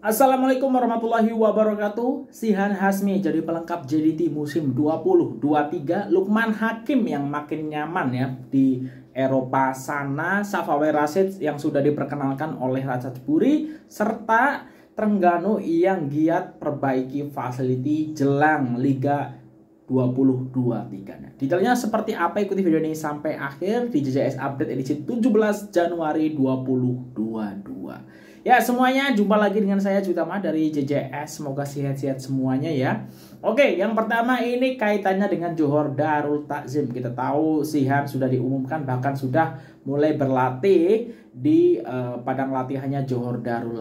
Assalamualaikum warahmatullahi wabarakatuh. Sihan Hasmi jadi pelengkap JDT musim 2023. Lukman Hakim yang makin nyaman ya di Eropa sana. Safawi Rashid yang sudah diperkenalkan oleh Raja Jeburi, serta Trengganu yang giat perbaiki fasiliti jelang Liga 2023. Detailnya seperti apa, ikuti video ini sampai akhir di JJS Update edisi 17 Januari 2022. Ya semuanya, jumpa lagi dengan saya Jutama dari JJS. Semoga sehat-sehat semuanya ya. Oke, yang pertama ini kaitannya dengan Johor Darul Takzim. Kita tahu Sihan sudah diumumkan, bahkan sudah mulai berlatih di padang latihannya Johor Darul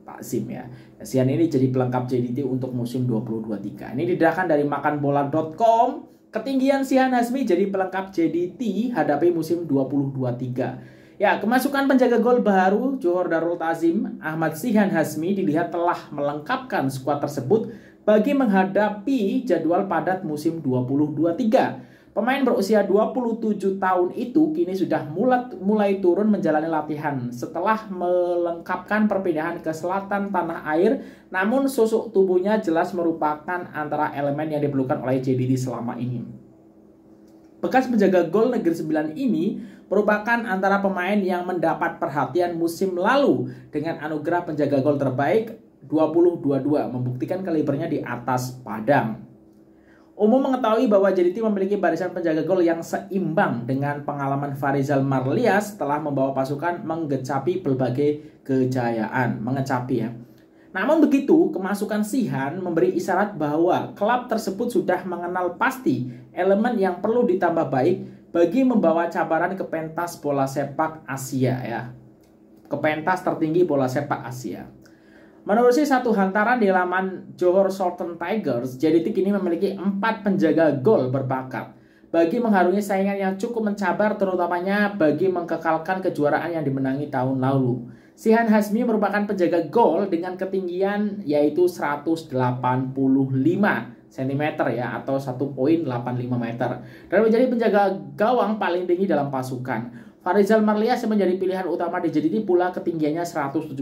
Takzim ya. Sihan ini jadi pelengkap JDT untuk musim 2023. Ini didatangkan dari makanbola.com. Ketinggian Sihan Hasmi jadi pelengkap JDT hadapi musim 2023. Ya, kemasukan penjaga gol baru Johor Darul Takzim, Ahmad Sihan Hasmi, dilihat telah melengkapkan skuad tersebut bagi menghadapi jadwal padat musim 2023. Pemain berusia 27 tahun itu kini sudah mulai turun menjalani latihan setelah melengkapkan perpindahan ke selatan tanah air, namun sosok tubuhnya jelas merupakan antara elemen yang diperlukan oleh JDT selama ini. Bekas penjaga gol Negeri Sembilan ini merupakan antara pemain yang mendapat perhatian musim lalu dengan anugerah penjaga gol terbaik 2022, membuktikan kalibernya di atas Padang. Umum mengetahui bahwa JDT memiliki barisan penjaga gol yang seimbang dengan pengalaman Farizal Marlias setelah membawa pasukan mengecapi berbagai kejayaan. Namun begitu, kemasukan Sihan memberi isyarat bahwa klub tersebut sudah mengenal pasti elemen yang perlu ditambah baik bagi membawa cabaran ke pentas bola sepak Asia ya. Ke pentas tertinggi bola sepak Asia. Menurut satu hantaran di laman Johor Southern Tigers, JDT kini memiliki 4 penjaga gol berbakat bagi mengharungi saingan yang cukup mencabar, terutamanya bagi mengkekalkan kejuaraan yang dimenangi tahun lalu. Sihan Hasmi merupakan penjaga gol dengan ketinggian yaitu 185 cm ya, atau 1,85 meter, dan menjadi penjaga gawang paling tinggi dalam pasukan. Farizal Marlias yang menjadi pilihan utama di JDT pula ketinggiannya 178,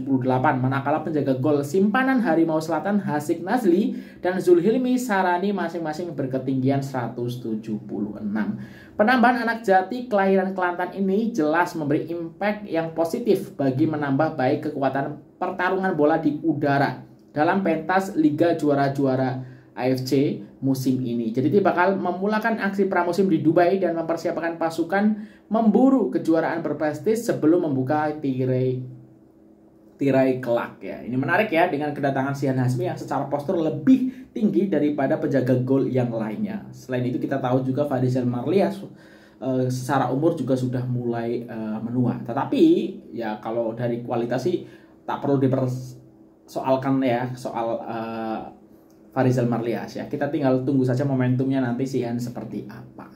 manakala penjaga gol simpanan Harimau Selatan Hasik Nazli dan Zulhilmi Sarani masing-masing berketinggian 176. Penambahan anak jati kelahiran Kelantan ini jelas memberi impact yang positif bagi menambah baik kekuatan pertarungan bola di udara dalam pentas Liga Juara-Juara AFC musim ini. JDT bakal memulakan aksi pramusim di Dubai dan mempersiapkan pasukan memburu kejuaraan berprestis sebelum membuka tirai kelak ya. Ini menarik ya, dengan kedatangan Sihan Hasmi yang secara postur lebih tinggi daripada penjaga gol yang lainnya. Selain itu kita tahu juga Farizal Marlias secara umur juga sudah mulai menua. Tetapi ya kalau dari kualitas sih tak perlu dipersoalkan ya soal Farizal Marlias ya. Kita tinggal tunggu saja momentumnya nanti Sihan seperti apa.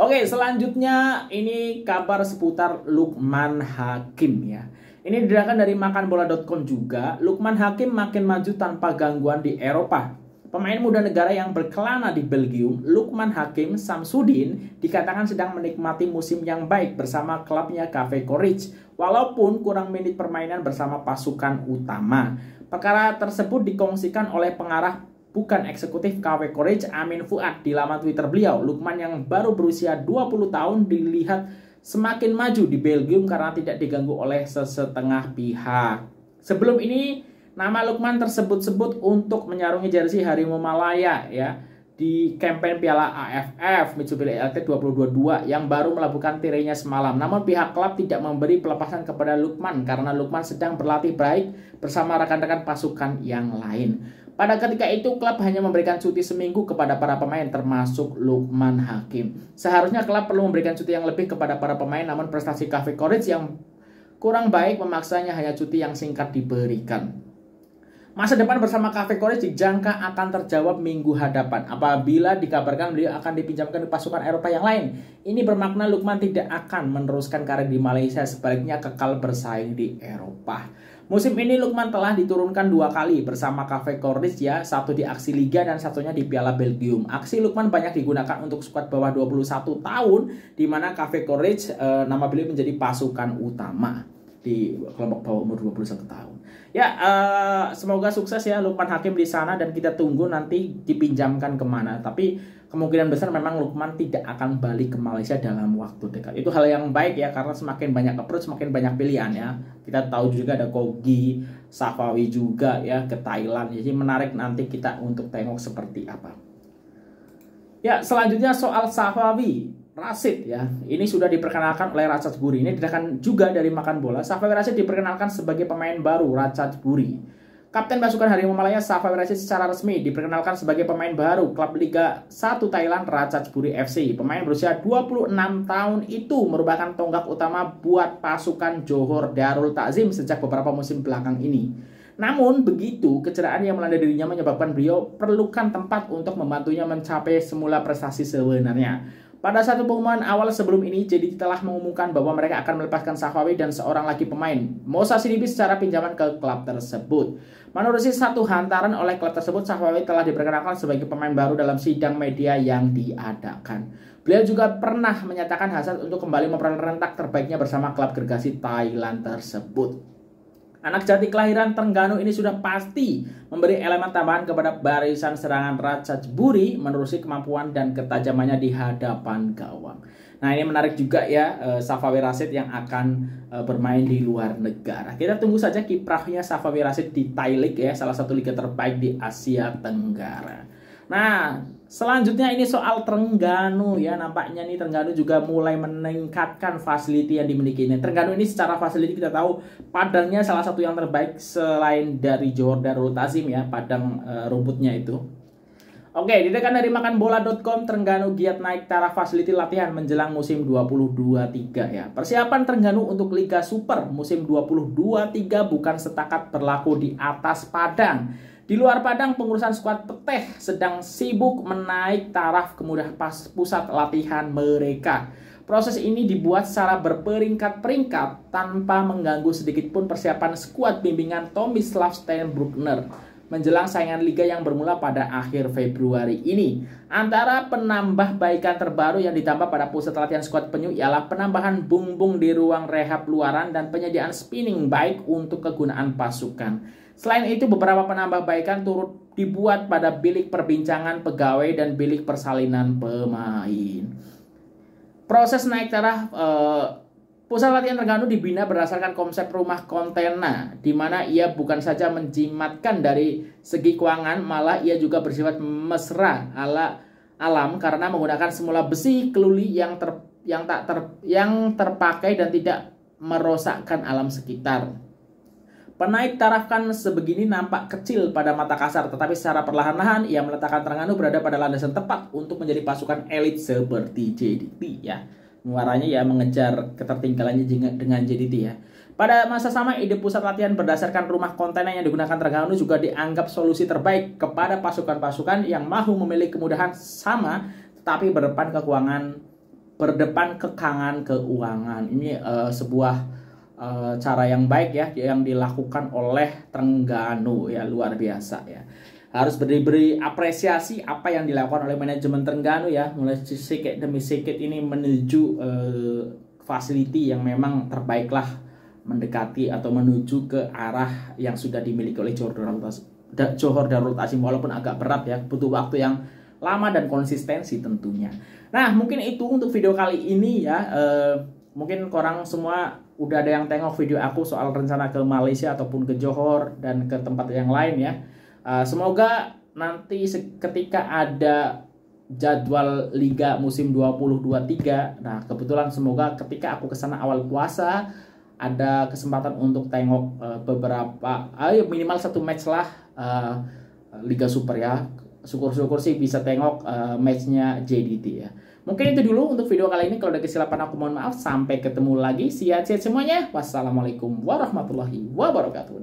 Oke, selanjutnya ini kabar seputar Lukman Hakim ya. Ini didatangkan dari makanbola.com juga. Lukman Hakim makin maju tanpa gangguan di Eropa. Pemain muda negara yang berkelana di Belgium, Lukman Hakim Samsudin, dikatakan sedang menikmati musim yang baik bersama klubnya KV Kourij, walaupun kurang menit permainan bersama pasukan utama. Perkara tersebut dikongsikan oleh pengarah bukan eksekutif KV Kourij Amin Fuad di laman Twitter beliau. Lukman yang baru berusia 20 tahun dilihat semakin maju di Belgium karena tidak diganggu oleh sesetengah pihak. Sebelum ini nama Lukman tersebut-sebut untuk menyarungi jersey Harimau Malaya ya di kampanye Piala AFF Mitsubishi LT 2022 yang baru melabuhkan tirainya semalam. Namun pihak klub tidak memberi pelepasan kepada Lukman karena Lukman sedang berlatih baik bersama rekan-rekan pasukan yang lain. Pada ketika itu klub hanya memberikan cuti seminggu kepada para pemain termasuk Lukman Hakim. Seharusnya klub perlu memberikan cuti yang lebih kepada para pemain, namun prestasi KV Kourij yang kurang baik memaksanya hanya cuti yang singkat diberikan. Masa depan bersama KV Kourij dijangka akan terjawab minggu hadapan apabila dikabarkan beliau akan dipinjamkan ke pasukan Eropa yang lain. Ini bermakna Lukman tidak akan meneruskan karir di Malaysia, sebaliknya kekal bersaing di Eropa. Musim ini Lukman telah diturunkan 2 kali bersama KV Kourij ya, satu di aksi Liga dan satunya di Piala Belgium. Aksi Lukman banyak digunakan untuk skuad bawah 21 tahun di mana KV Kourij nama beliau menjadi pasukan utama. di kelompok bawah umur 21 tahun. Ya, semoga sukses ya Lukman Hakim di sana, dan kita tunggu nanti dipinjamkan kemana. Tapi kemungkinan besar memang Lukman tidak akan balik ke Malaysia dalam waktu dekat. Itu hal yang baik ya, karena semakin banyak approach, semakin banyak pilihan ya. Kita tahu juga ada Kogi, Safawi juga ya ke Thailand. Jadi menarik nanti kita untuk tengok seperti apa. Ya, selanjutnya soal Safawi Rashid ya. Ini sudah diperkenalkan oleh Ratchaburi. Ini datang juga dari Makan Bola. Safawi Rashid diperkenalkan sebagai pemain baru Ratchaburi. Kapten pasukan Harimau Malaya Safawi Rashid secara resmi diperkenalkan sebagai pemain baru klub Liga 1 Thailand Ratchaburi FC. Pemain berusia 26 tahun itu merupakan tonggak utama buat pasukan Johor Darul Ta'zim sejak beberapa musim belakang ini. Namun begitu, kecederaan yang melanda dirinya menyebabkan beliau perlukan tempat untuk membantunya mencapai semula prestasi sebenarnya. Pada satu pengumuman awal sebelum ini, JDT telah mengumumkan bahwa mereka akan melepaskan Safawi dan seorang lagi pemain, Mosa Sidibe, secara pinjaman ke klub tersebut. Menurut satu hantaran oleh klub tersebut, Safawi telah diperkenalkan sebagai pemain baru dalam sidang media yang diadakan. Beliau juga pernah menyatakan hasrat untuk kembali memperoleh rentak terbaiknya bersama klub gergasi Thailand tersebut. Anak jati kelahiran Terengganu ini sudah pasti memberi elemen tambahan kepada barisan serangan Ratchaburi menerusi kemampuan dan ketajamannya di hadapan gawang. Nah, ini menarik juga ya, Safawi Rashid yang akan bermain di luar negara. Kita tunggu saja kiprahnya Safawi Rashid di Thai League ya, salah satu liga terbaik di Asia Tenggara. Nah, selanjutnya ini soal Terengganu ya. Nampaknya nih Terengganu juga mulai meningkatkan fasilitas yang dimiliki. Terengganu ini secara fasilitas kita tahu padangnya salah satu yang terbaik selain dari Johor Darul Ta'zim ya, padang rumputnya itu. Oke, didekan dari makanbola.com, Terengganu giat naik taraf fasilitas latihan menjelang musim 2023 ya. Persiapan Terengganu untuk Liga Super musim 2023 bukan setakat berlaku di atas padang. Di luar padang, pengurusan skuad Peteh sedang sibuk menaik taraf kemudahan pusat latihan mereka. Proses ini dibuat secara berperingkat-peringkat tanpa mengganggu sedikitpun persiapan skuad bimbingan Tomislav Steenbruckner menjelang saingan liga yang bermula pada akhir Februari ini. Antara penambahbaikan terbaru yang ditambah pada pusat latihan skuad penyu ialah penambahan bung-bung di ruang rehab luaran dan penyediaan spinning bike untuk kegunaan pasukan. Selain itu, beberapa penambahbaikan turut dibuat pada bilik perbincangan pegawai dan bilik persalinan pemain. Proses naik taraf pusat latihan Terengganu dibina berdasarkan konsep rumah kontena, di mana ia bukan saja menjimatkan dari segi keuangan, malah ia juga bersifat mesra ala alam karena menggunakan semula besi keluli yang terpakai dan tidak merosakkan alam sekitar. Penaik taraf kan sebegini nampak kecil pada mata kasar, tetapi secara perlahan-lahan ia meletakkan Terengganu berada pada landasan tepat untuk menjadi pasukan elit seperti JDT ya. Muaranya ya mengejar ketertinggalannya dengan JDT ya. Pada masa sama, ide pusat latihan berdasarkan rumah kontainer yang digunakan Terengganu juga dianggap solusi terbaik kepada pasukan-pasukan yang mahu memiliki kemudahan sama, tetapi berdepan kekangan keuangan. Ini sebuah cara yang baik ya yang dilakukan oleh Terengganu ya, luar biasa ya. Harus beri apresiasi apa yang dilakukan oleh manajemen Terengganu ya, mulai sedikit demi sedikit ini menuju fasiliti yang memang terbaik lah, mendekati atau menuju ke arah yang sudah dimiliki oleh Johor Darul Ta'zim, walaupun agak berat ya, butuh waktu yang lama dan konsistensi tentunya. Nah, mungkin itu untuk video kali ini ya. Mungkin korang semua udah ada yang tengok video aku soal rencana ke Malaysia ataupun ke Johor dan ke tempat yang lain ya. Semoga nanti ketika ada jadwal Liga musim 2023, nah kebetulan semoga ketika aku kesana awal puasa ada kesempatan untuk tengok beberapa, minimal satu match lah Liga Super ya. Syukur-syukur sih bisa tengok matchnya JDT ya. Mungkin itu dulu untuk video kali ini. Kalau ada kesilapan aku mohon maaf. Sampai ketemu lagi. Sehat-sehat semuanya. Wassalamualaikum warahmatullahi wabarakatuh.